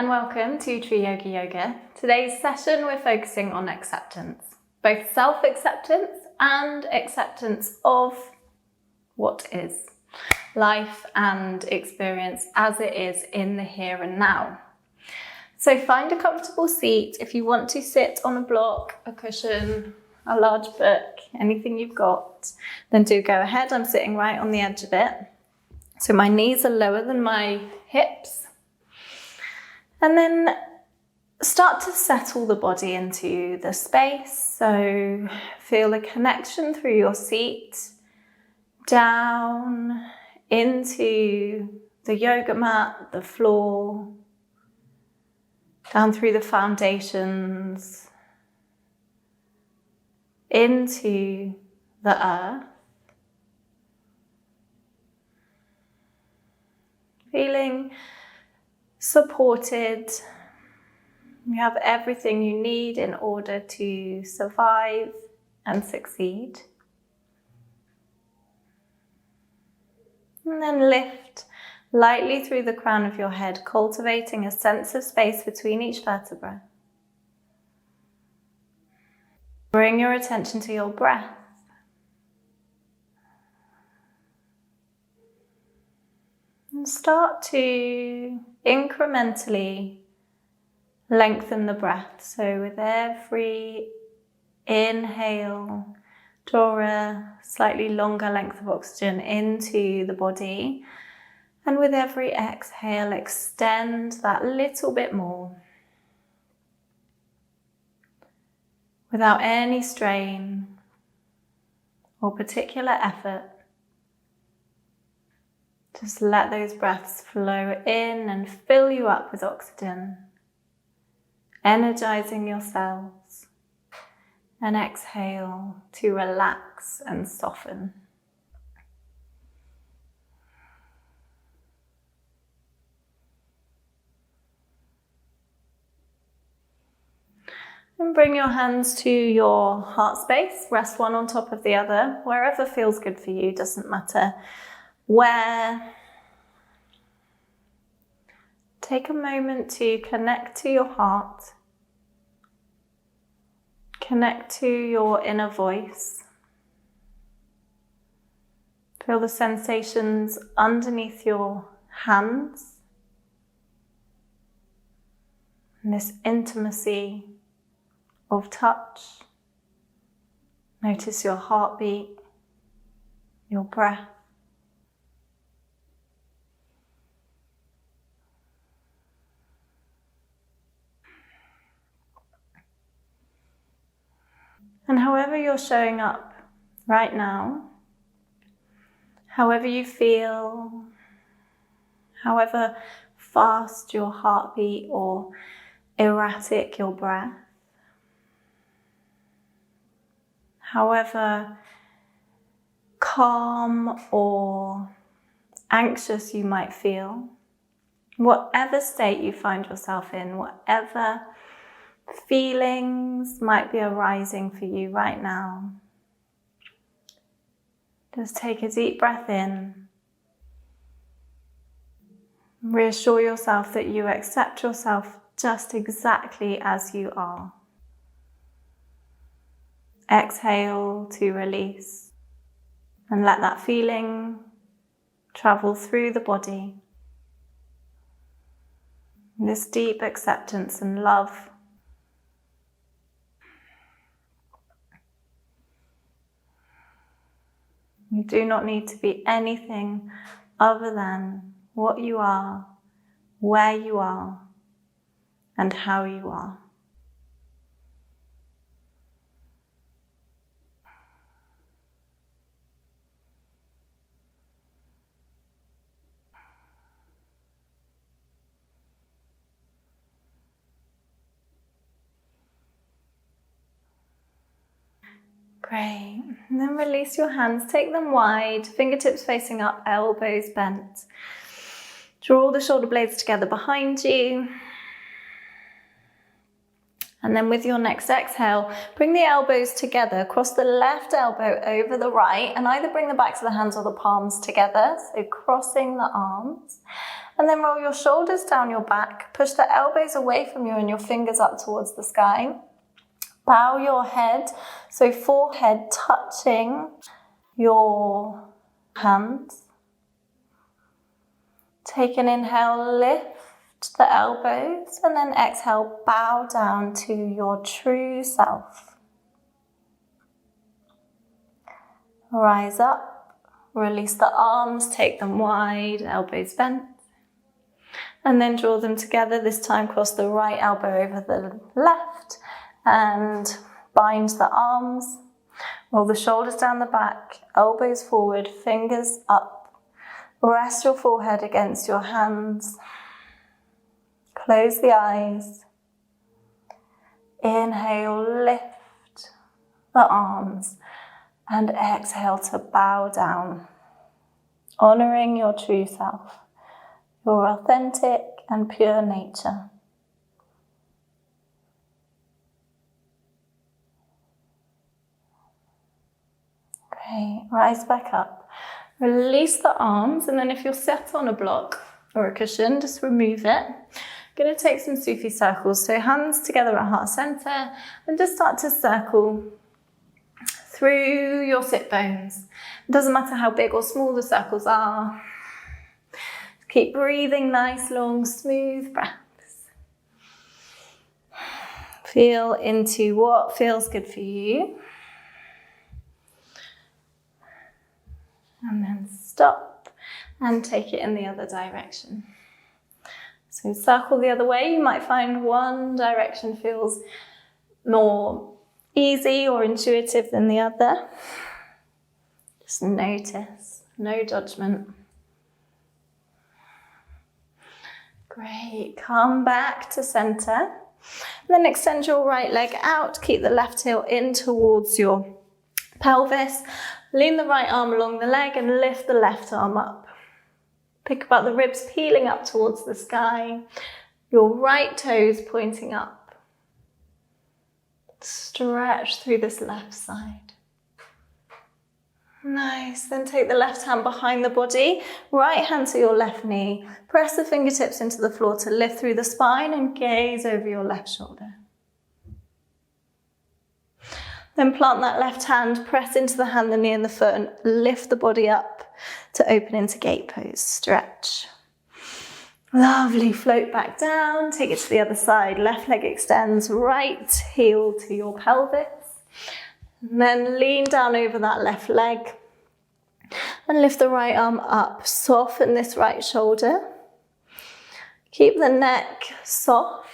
and welcome to Tree Yoga. Today's session we're focusing on acceptance, both self-acceptance and acceptance of what is, life and experience as it is in the here and now. So find a comfortable seat. If you want to sit on a block, a cushion, a large book, anything you've got, then do go ahead. I'm sitting right on the edge of it. So my knees are lower than my hips. And then start to settle the body into the space. So feel the connection through your seat, down into the yoga mat, the floor, down through the foundations, into the earth. Feeling supported. You have everything you need in order to survive and succeed. And then lift lightly through the crown of your head, cultivating a sense of space between each vertebra. Bring your attention to your breath. And start to incrementally lengthen the breath. So with every inhale, draw a slightly longer length of oxygen into the body. And with every exhale, extend that little bit more. Without any strain or particular effort. Just let those breaths flow in and fill you up with oxygen, energizing your cells, and exhale to relax and soften. And bring your hands to your heart space, rest one on top of the other, wherever feels good for you, doesn't matter where. Take a moment to connect to your heart, connect to your inner voice. Feel the sensations underneath your hands, and this intimacy of touch. Notice your heartbeat, your breath. And however you're showing up right now, however you feel, however fast your heartbeat or erratic your breath, however calm or anxious you might feel, whatever state you find yourself in, whatever feelings might be arising for you right now, just take a deep breath in. Reassure yourself that you accept yourself just exactly as you are. Exhale to release and let that feeling travel through the body. This deep acceptance and love. You do not need to be anything other than what you are, where you are, and how you are. Great. And then release your hands, take them wide, fingertips facing up, elbows bent. Draw the shoulder blades together behind you. And then with your next exhale, bring the elbows together, cross the left elbow over the right, and either bring the backs of the hands or the palms together, so crossing the arms. And then roll your shoulders down your back. Push the elbows away from you and your fingers up towards the sky. Bow your head, so forehead touching your hands. Take an inhale, lift the elbows, and then exhale, bow down to your true self. Rise up, release the arms, take them wide, elbows bent. And then draw them together, this time cross the right elbow over the left and bind the arms. Roll the shoulders down the back, elbows forward, fingers up. Rest your forehead against your hands. Close the eyes. Inhale, lift the arms. And exhale to bow down. Honoring your true self, your authentic and pure nature. Great. Rise back up. Release the arms, and then if you're sat on a block or a cushion, just remove it. I'm going to take some Sufi circles, so hands together at heart center, and just start to circle through your sit bones. It doesn't matter how big or small the circles are. Keep breathing nice, long, smooth breaths. Feel into what feels good for you. And then stop and take it in the other direction. So circle the other way. You might find one direction feels more easy or intuitive than the other. Just notice, no judgment. Great, come back to center. And then extend your right leg out, keep the left heel in towards your pelvis. Lean the right arm along the leg and lift the left arm up. Think about the ribs peeling up towards the sky. Your right toes pointing up. Stretch through this left side. Nice. Then take the left hand behind the body. Right hand to your left knee. Press the fingertips into the floor to lift through the spine and gaze over your left shoulder. Then plant that left hand, press into the hand, the knee and the foot and lift the body up to open into gate pose. Stretch. Lovely, float back down, take it to the other side. Left leg extends, right heel to your pelvis. And then lean down over that left leg and lift the right arm up. Soften this right shoulder. Keep the neck soft.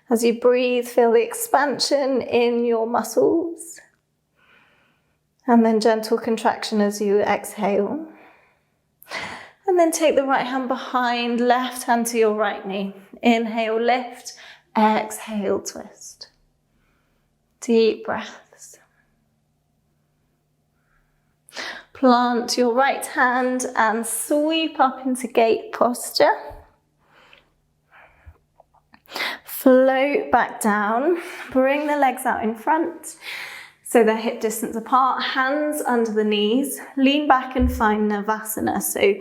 As you breathe, feel the expansion in your muscles. And then gentle contraction as you exhale. And then take the right hand behind, left hand to your right knee. Inhale, lift. Exhale, twist. Deep breaths. Plant your right hand and sweep up into gate posture. Float back down, bring the legs out in front so they're hip distance apart, hands under the knees, lean back and find Navasana. So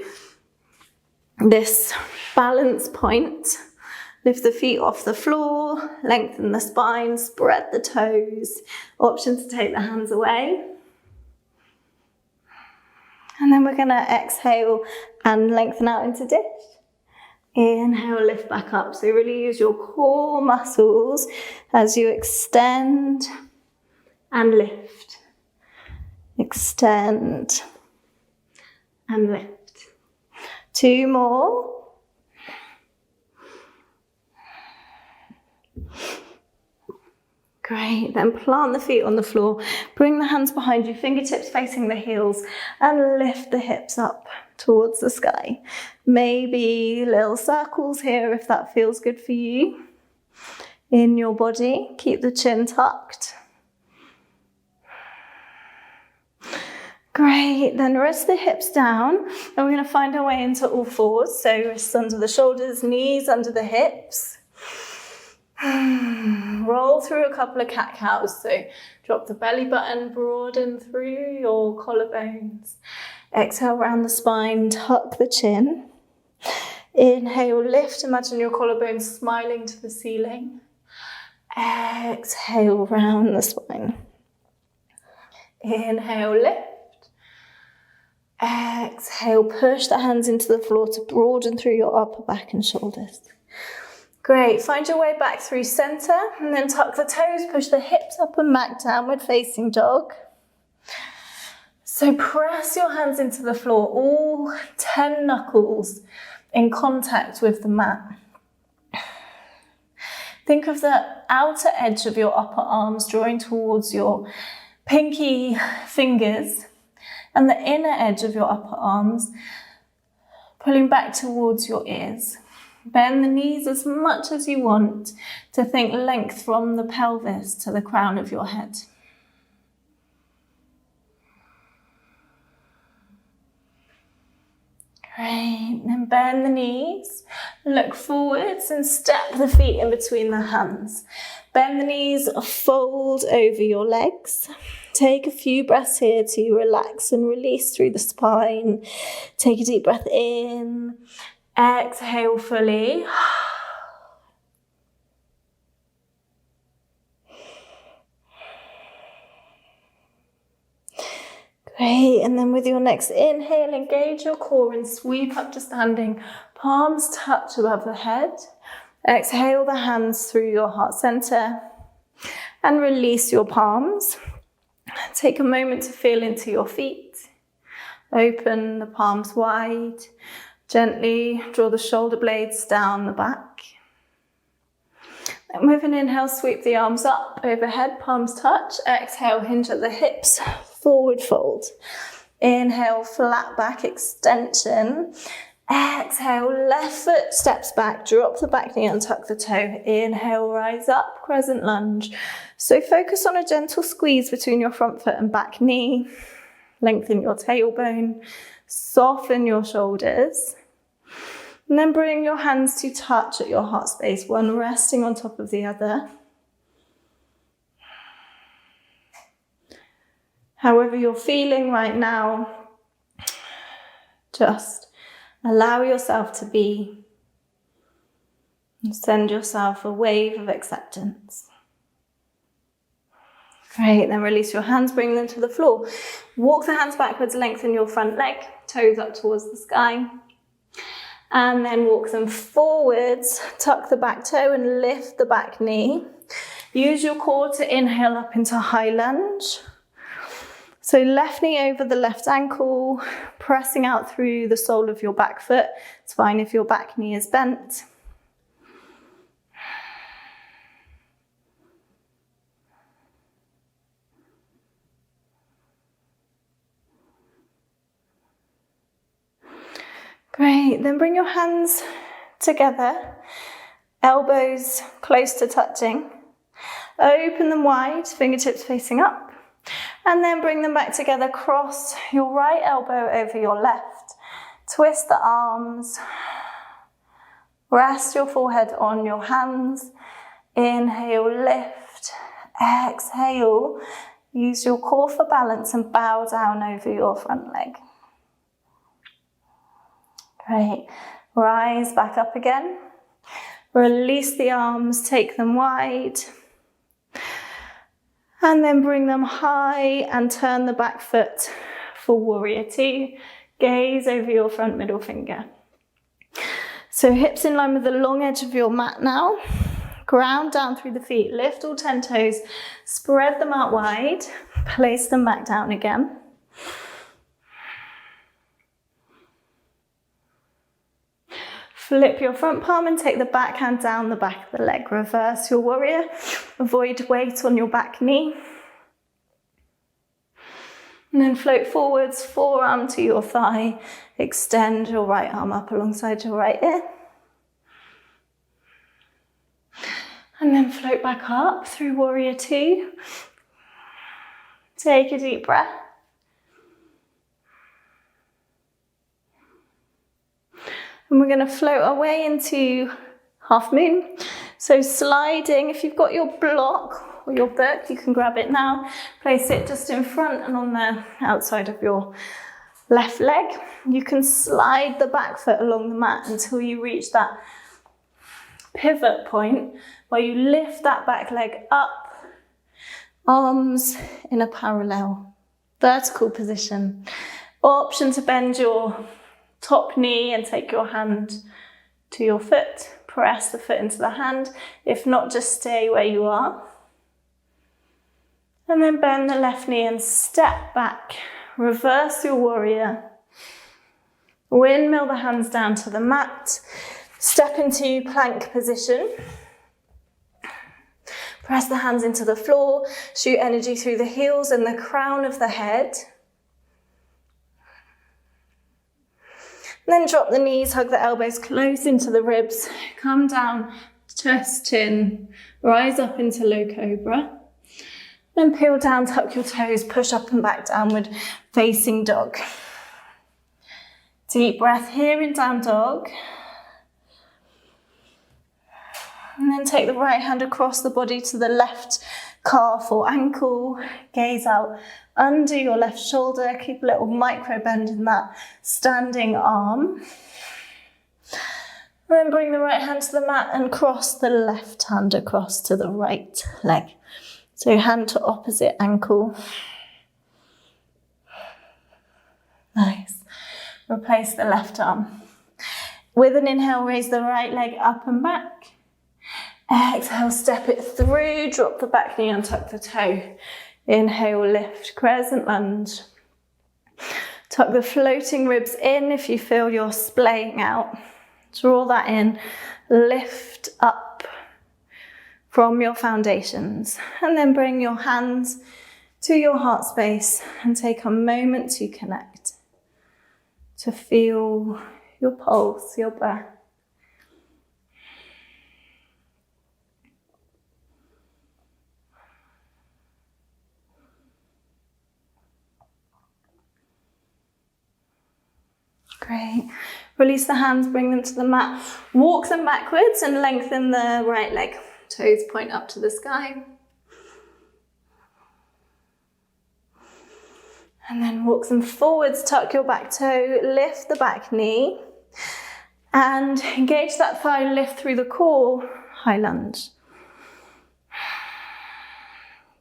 this balance point, lift the feet off the floor, lengthen the spine, spread the toes, option to take the hands away. And then we're gonna exhale and lengthen out into dish. Inhale, lift back up. So really use your core muscles as you extend and lift. Extend and lift. 2 more. Great, then plant the feet on the floor. Bring the hands behind you, fingertips facing the heels, and lift the hips up towards the sky. Maybe little circles here if that feels good for you. In your body, keep the chin tucked. Great, then rest the hips down, and we're going to find our way into all fours. So wrists under the shoulders, knees under the hips. Roll through a couple of cat-cows, so drop the belly button, broaden through your collarbones. Exhale, round the spine, tuck the chin. Inhale, lift, imagine your collarbones smiling to the ceiling. Exhale, round the spine. Inhale, lift. Exhale, push the hands into the floor to broaden through your upper back and shoulders. Great, find your way back through center and then tuck the toes, push the hips up and back, downward facing dog. So press your hands into the floor, all 10 knuckles in contact with the mat. Think of the outer edge of your upper arms drawing towards your pinky fingers and the inner edge of your upper arms pulling back towards your ears. Bend the knees as much as you want to think length from the pelvis to the crown of your head. Great, then bend the knees, look forwards and step the feet in between the hands. Bend the knees, fold over your legs. Take a few breaths here to relax and release through the spine. Take a deep breath in, exhale fully. Great, and then with your next inhale, engage your core and sweep up to standing. Palms touch above the head. Exhale the hands through your heart center and release your palms. Take a moment to feel into your feet. Open the palms wide. Gently draw the shoulder blades down the back. And with an inhale, sweep the arms up overhead, palms touch. Exhale, hinge at the hips. Forward fold. Inhale, flat back extension. Exhale, left foot steps back, drop the back knee and tuck the toe. Inhale, rise up, crescent lunge. So focus on a gentle squeeze between your front foot and back knee. Lengthen your tailbone, soften your shoulders. And then bring your hands to touch at your heart space, one resting on top of the other. However you're feeling right now, just allow yourself to be and send yourself a wave of acceptance. Great, then release your hands, bring them to the floor. Walk the hands backwards, lengthen your front leg, toes up towards the sky. And then walk them forwards, tuck the back toe and lift the back knee. Use your core to inhale up into high lunge. So left knee over the left ankle, pressing out through the sole of your back foot. It's fine if your back knee is bent. Great, then bring your hands together, elbows close to touching. Open them wide, fingertips facing up. And then bring them back together, cross your right elbow over your left. Twist the arms. Rest your forehead on your hands. Inhale, lift. Exhale. Use your core for balance and bow down over your front leg. Great. Rise back up again. Release the arms, take them wide. And then bring them high and turn the back foot for warrior two. Gaze over your front middle finger. So hips in line with the long edge of your mat now. Ground down through the feet. Lift all 10 toes. Spread them out wide. Place them back down again. Flip your front palm and take the back hand down the back of the leg. Reverse your warrior. Avoid weight on your back knee. And then float forwards, forearm to your thigh. Extend your right arm up alongside your right ear. And then float back up through warrior two. Take a deep breath. And we're going to float our way into half moon. So sliding, if you've got your block or your book, you can grab it now. Place it just in front and on the outside of your left leg. You can slide the back foot along the mat until you reach that pivot point where you lift that back leg up, arms in a parallel vertical position. Option to bend your top knee and take your hand to your foot. Press the foot into the hand. If not, just stay where you are. And then bend the left knee and step back. Reverse your warrior. Windmill the hands down to the mat. Step into plank position. Press the hands into the floor. Shoot energy through the heels and the crown of the head. Then drop the knees, hug the elbows close into the ribs. Come down, chest in, rise up into low cobra. Then peel down, tuck your toes, push up and back, downward facing dog. Deep breath here in down dog. And then take the right hand across the body to the left calf or ankle. Gaze out under your left shoulder. Keep a little micro bend in that standing arm. And then bring the right hand to the mat and cross the left hand across to the right leg. So hand to opposite ankle. Nice. Replace the left arm. With an inhale, raise the right leg up and back. Exhale, step it through, drop the back knee and tuck the toe. Inhale, lift, crescent lunge. Tuck the floating ribs in if you feel you're splaying out. Draw that in, lift up from your foundations. And then bring your hands to your heart space and take a moment to connect, to feel your pulse, your breath. Great. Release the hands, bring them to the mat. Walk them backwards and lengthen the right leg. Toes point up to the sky. And then walk them forwards, tuck your back toe, lift the back knee. And engage that thigh, lift through the core, high lunge.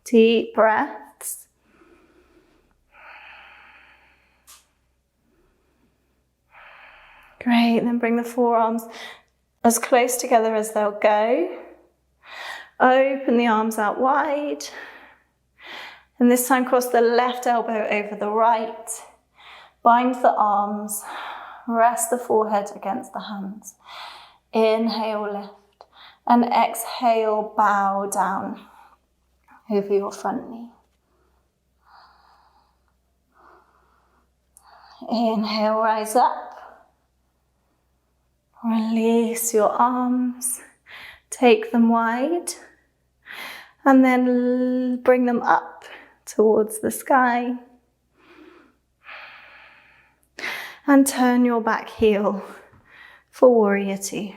Deep breaths. Great, then bring the forearms as close together as they'll go. Open the arms out wide. And this time cross the left elbow over the right. Bind the arms. Rest the forehead against the hands. Inhale, lift. And exhale, bow down over your front knee. Inhale, rise up. Release your arms, take them wide, and then bring them up towards the sky. And turn your back heel for warrior two.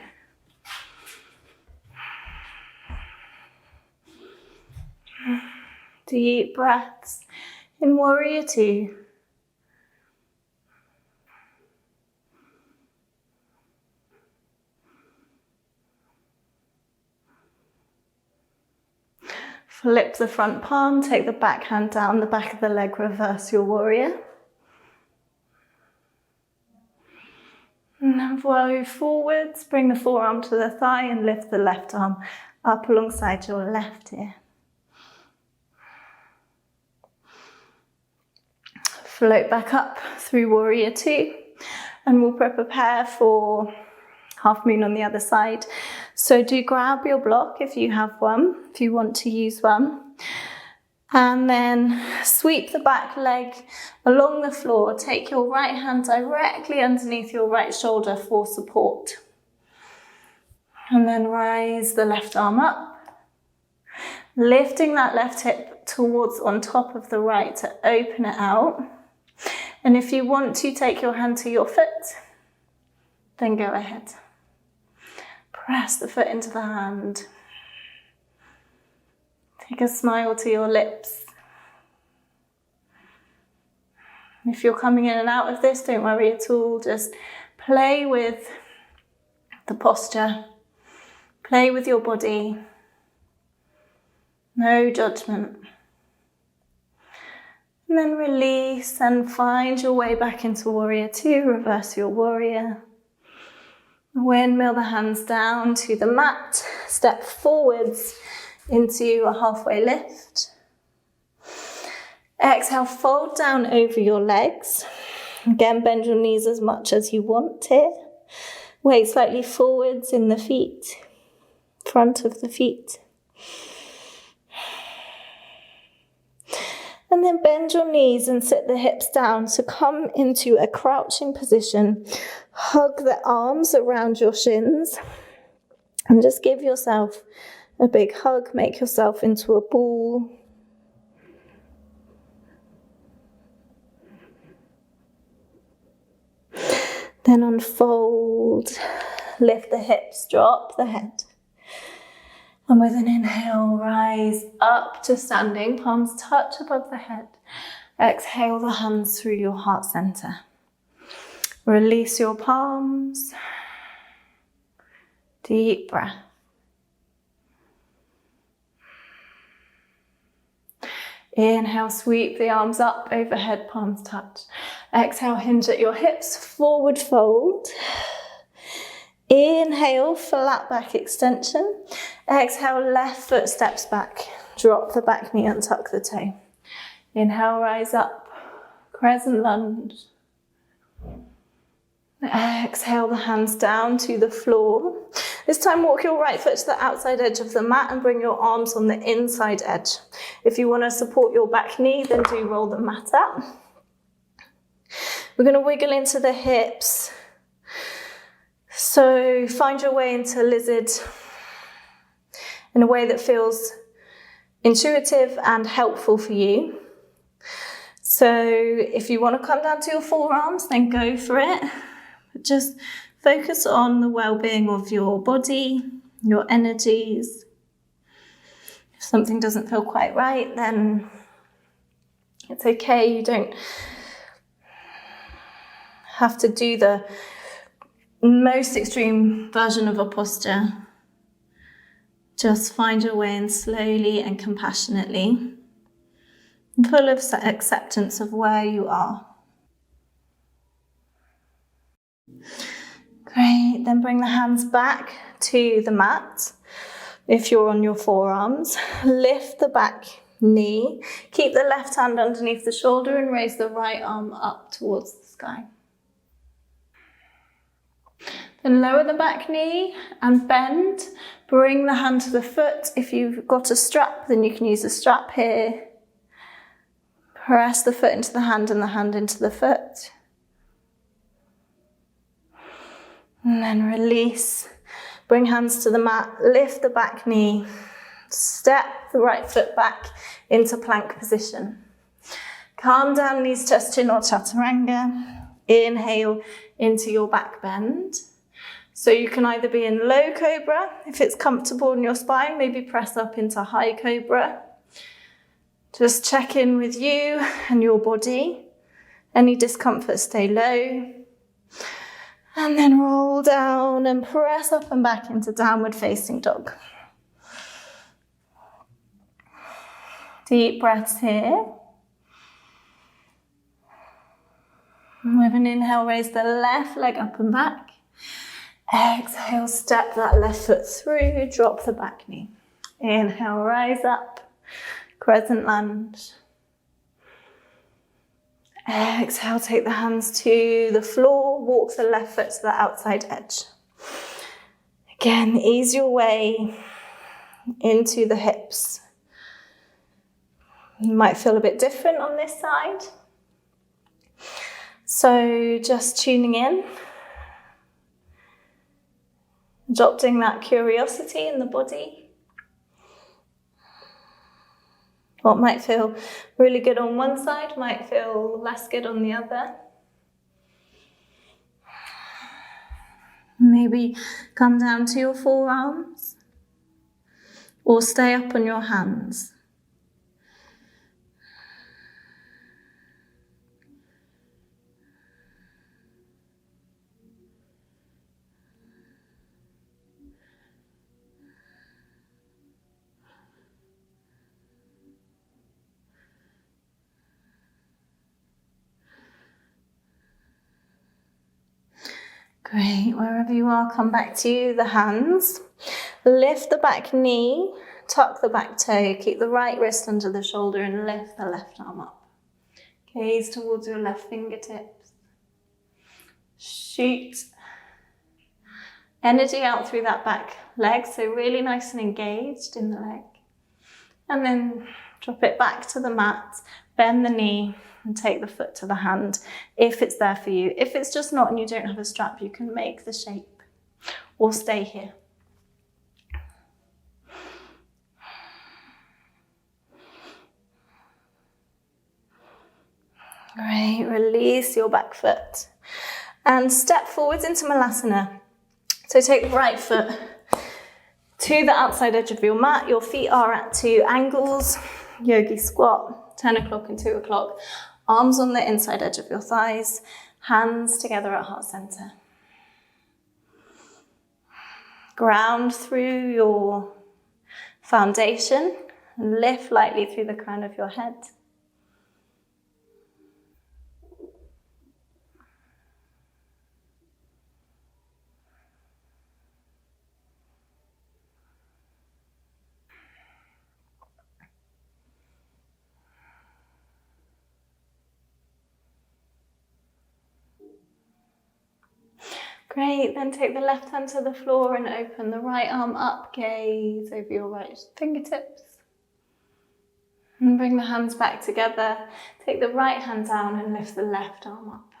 Deep breaths in warrior two. Flip the front palm, take the back hand down the back of the leg, reverse your warrior. And then flow forwards, bring the forearm to the thigh and lift the left arm up alongside your left ear. Float back up through warrior two, and we'll prepare for half moon on the other side. So do grab your block if you have one, if you want to use one. And then sweep the back leg along the floor. Take your right hand directly underneath your right shoulder for support. And then rise the left arm up. Lifting that left hip towards on top of the right to open it out. And if you want to take your hand to your foot, then go ahead. Press the foot into the hand. Take a smile to your lips. If you're coming in and out of this, don't worry at all. Just play with the posture. Play with your body. No judgment. And then release and find your way back into warrior two. Reverse your warrior. Windmill the hands down to the mat. Step forwards into a halfway lift. Exhale, fold down over your legs. Again, bend your knees as much as you want here. Weight slightly forwards in the feet, front of the feet. And then bend your knees and sit the hips down. So come into a crouching position. Hug the arms around your shins. And just give yourself a big hug. Make yourself into a ball. Then unfold. Lift the hips. Drop the head. And with an inhale, rise up to standing, palms touch above the head. Exhale the hands through your heart center. Release your palms. Deep breath. Inhale, sweep the arms up, overhead, palms touch. Exhale, hinge at your hips, forward fold. Inhale, flat back extension. Exhale, left foot steps back. Drop the back knee and tuck the toe. Inhale, rise up. Crescent lunge. Exhale the hands down to the floor. This time walk your right foot to the outside edge of the mat and bring your arms on the inside edge. If you want to support your back knee, then do roll the mat up. We're going to wiggle into the hips. So find your way into lizard in a way that feels intuitive and helpful for you. So if you want to come down to your forearms, then go for it. But just focus on the well-being of your body, your energies. If something doesn't feel quite right, then it's okay. You don't have to do the most extreme version of a posture. Just find your way in slowly and compassionately, full of acceptance of where you are. Great, then bring the hands back to the mat. If you're on your forearms, lift the back knee, keep the left hand underneath the shoulder and raise the right arm up towards the sky. Then lower the back knee and bend. Bring the hand to the foot. If you've got a strap, then you can use a strap here. Press the foot into the hand and the hand into the foot. And then release. Bring hands to the mat. Lift the back knee. Step the right foot back into plank position. Calm down, knees, chest, chin or chaturanga. Inhale into your back bend. So you can either be in low cobra, if it's comfortable in your spine, maybe press up into high cobra. Just check in with you and your body. Any discomfort, stay low. And then roll down and press up and back into downward facing dog. Deep breaths here. And with an inhale, raise the left leg up and back. Exhale, step that left foot through, drop the back knee. Inhale, rise up, crescent lunge. Exhale, take the hands to the floor, walk the left foot to the outside edge. Again, ease your way into the hips. You might feel a bit different on this side. So just tuning in. Adopting that curiosity in the body. What might feel really good on one side might feel less good on the other. Maybe come down to your forearms or stay up on your hands. Great, wherever you are, come back to the hands. Lift the back knee, tuck the back toe, keep the right wrist under the shoulder and lift the left arm up. Gaze towards your left fingertips. Shoot energy out through that back leg, so really nice and engaged in the leg. And then drop it back to the mat, bend the knee and take the foot to the hand if it's there for you. If it's just not and you don't have a strap, you can make the shape or stay here. Great, release your back foot and step forwards into Malasana. So take the right foot to the outside edge of your mat. Your feet are at 2 angles. Yogi squat, 10 o'clock and 2 o'clock. Arms on the inside edge of your thighs, hands together at heart center. Ground through your foundation and lift lightly through the crown of your head. Great, then take the left hand to the floor and open the right arm up, gaze over your right fingertips. And bring the hands back together. Take the right hand down and lift the left arm up.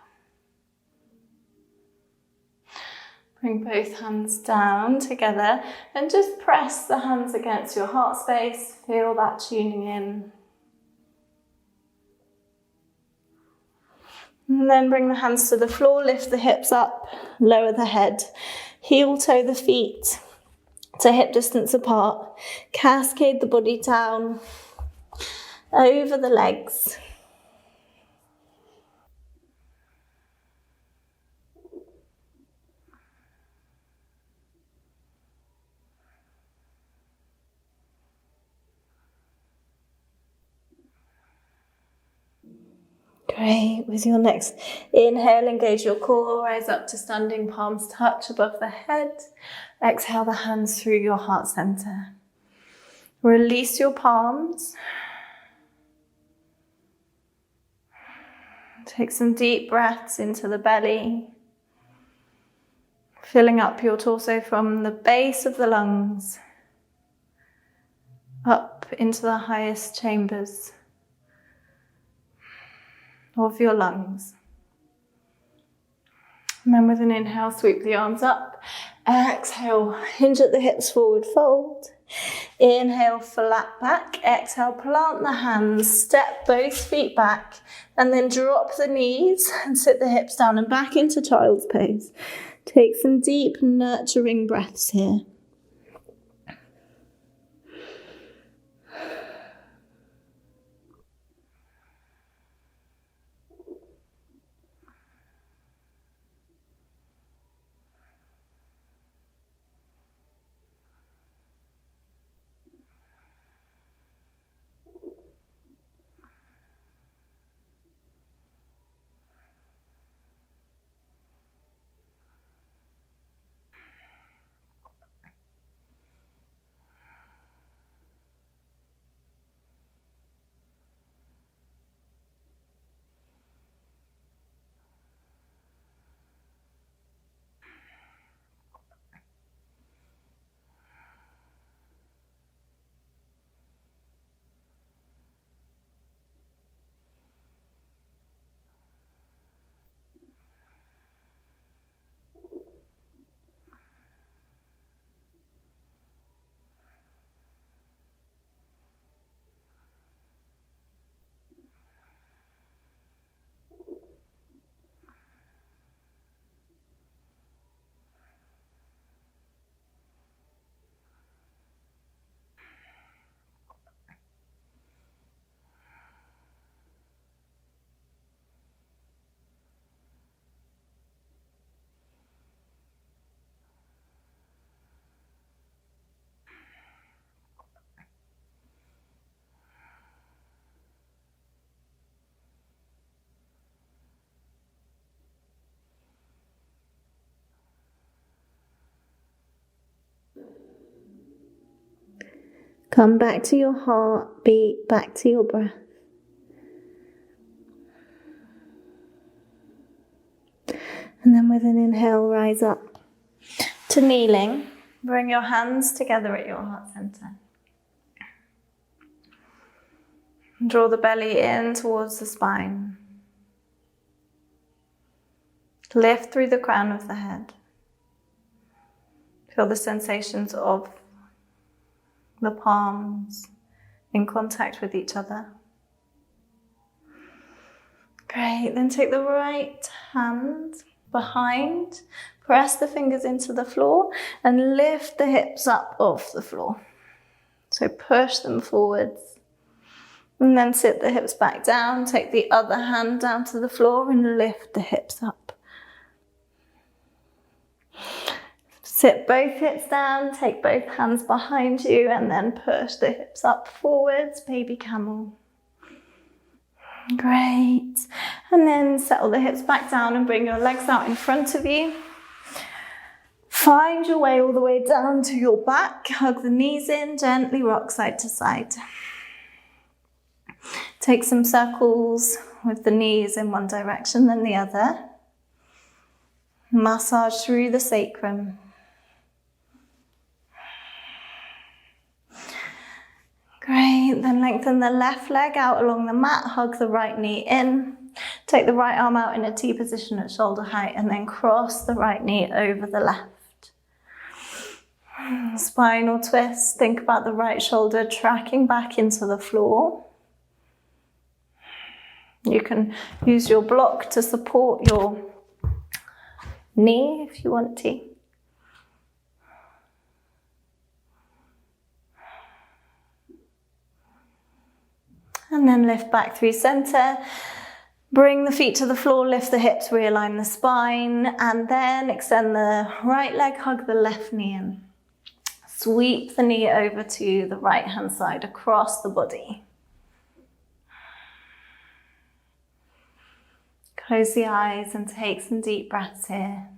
Bring both hands down together and just press the hands against your heart space. Feel that tuning in. And then bring the hands to the floor, lift the hips up, lower the head. Heel toe the feet to hip distance apart. Cascade the body down over the legs. Great, with your next inhale, engage your core, rise up to standing, palms touch above the head. Exhale the hands through your heart center. Release your palms. Take some deep breaths into the belly, filling up your torso from the base of the lungs up into the highest chambers of your lungs. And then with an inhale, sweep the arms up. Exhale, hinge at the hips, forward fold. Inhale, flat back. Exhale, plant the hands, step both feet back, and then drop the knees and sit the hips down and back into child's pose. Take some deep, nurturing breaths here. Come back to your heartbeat, back to your breath. And then with an inhale, rise up to kneeling. Bring your hands together at your heart center. Draw the belly in towards the spine. Lift through the crown of the head. Feel the sensations of the palms in contact with each other. Great, then take the right hand behind, press the fingers into the floor and lift the hips up off the floor. So push them forwards and then sit the hips back down, take the other hand down to the floor and lift the hips up. Sit both hips down, take both hands behind you and then push the hips up forwards, baby camel. Great. And then settle the hips back down and bring your legs out in front of you. Find your way all the way down to your back. Hug the knees in, gently rock side to side. Take some circles with the knees in one direction then the other. Massage through the sacrum. Great, then lengthen the left leg out along the mat, hug the right knee in. Take the right arm out in a T position at shoulder height and then cross the right knee over the left. Spinal twist, think about the right shoulder tracking back into the floor. You can use your block to support your knee if you want to. And then lift back through center. Bring the feet to the floor, lift the hips, realign the spine, and then extend the right leg, hug the left knee in. Sweep the knee over to the right hand side across the body. Close the eyes and take some deep breaths here.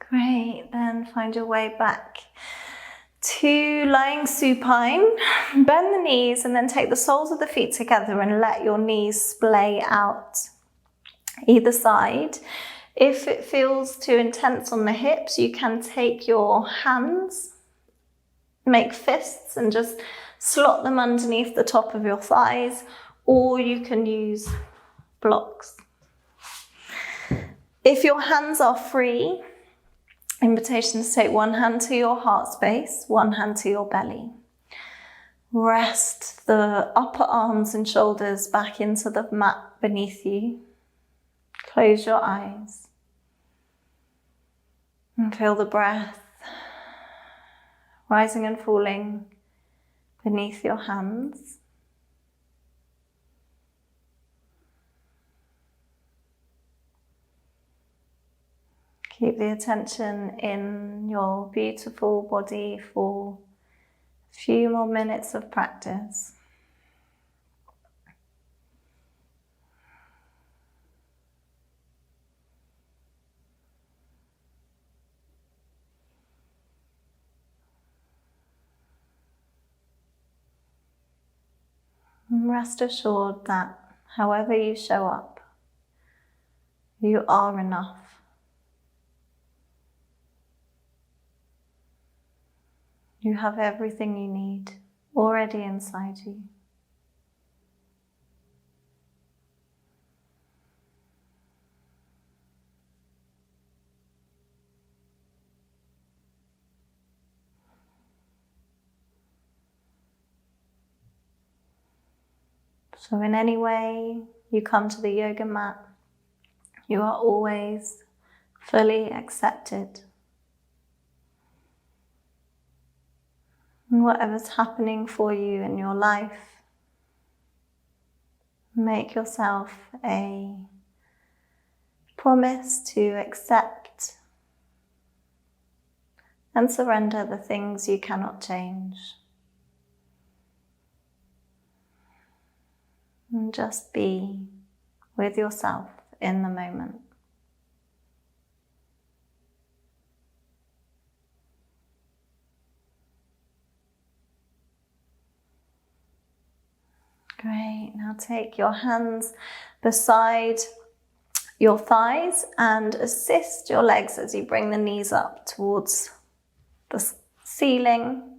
Great, then find your way back to lying supine. Bend the knees and then take the soles of the feet together and let your knees splay out either side. If it feels too intense on the hips, you can take your hands, make fists and just slot them underneath the top of your thighs, or you can use blocks. If your hands are free, invitation to take one hand to your heart space, one hand to your belly. Rest the upper arms and shoulders back into the mat beneath you. Close your eyes. And feel the breath rising and falling beneath your hands. Keep the attention in your beautiful body for a few more minutes of practice. And rest assured that however you show up, you are enough. You have everything you need already inside you. So in any way you come to the yoga mat, you are always fully accepted. And whatever's happening for you in your life, make yourself a promise to accept and surrender the things you cannot change. And just be with yourself in the moment. Great. Now take your hands beside your thighs and assist your legs as you bring the knees up towards the ceiling.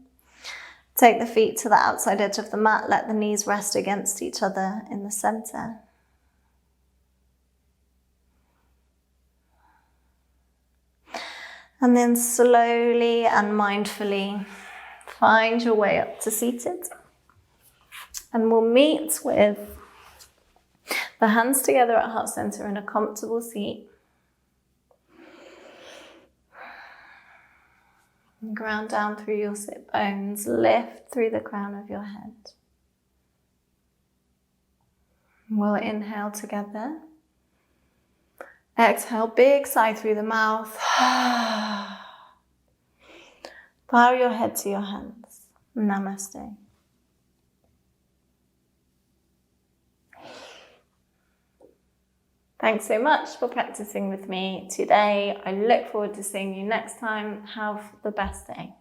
Take the feet to the outside edge of the mat. Let the knees rest against each other in the center. And then slowly and mindfully find your way up to seated. And we'll meet with the hands together at heart center in a comfortable seat. And ground down through your sit bones. Lift through the crown of your head. We'll inhale together. Exhale, big sigh through the mouth. Bow your head to your hands. Namaste. Thanks so much for practicing with me today. I look forward to seeing you next time. Have the best day.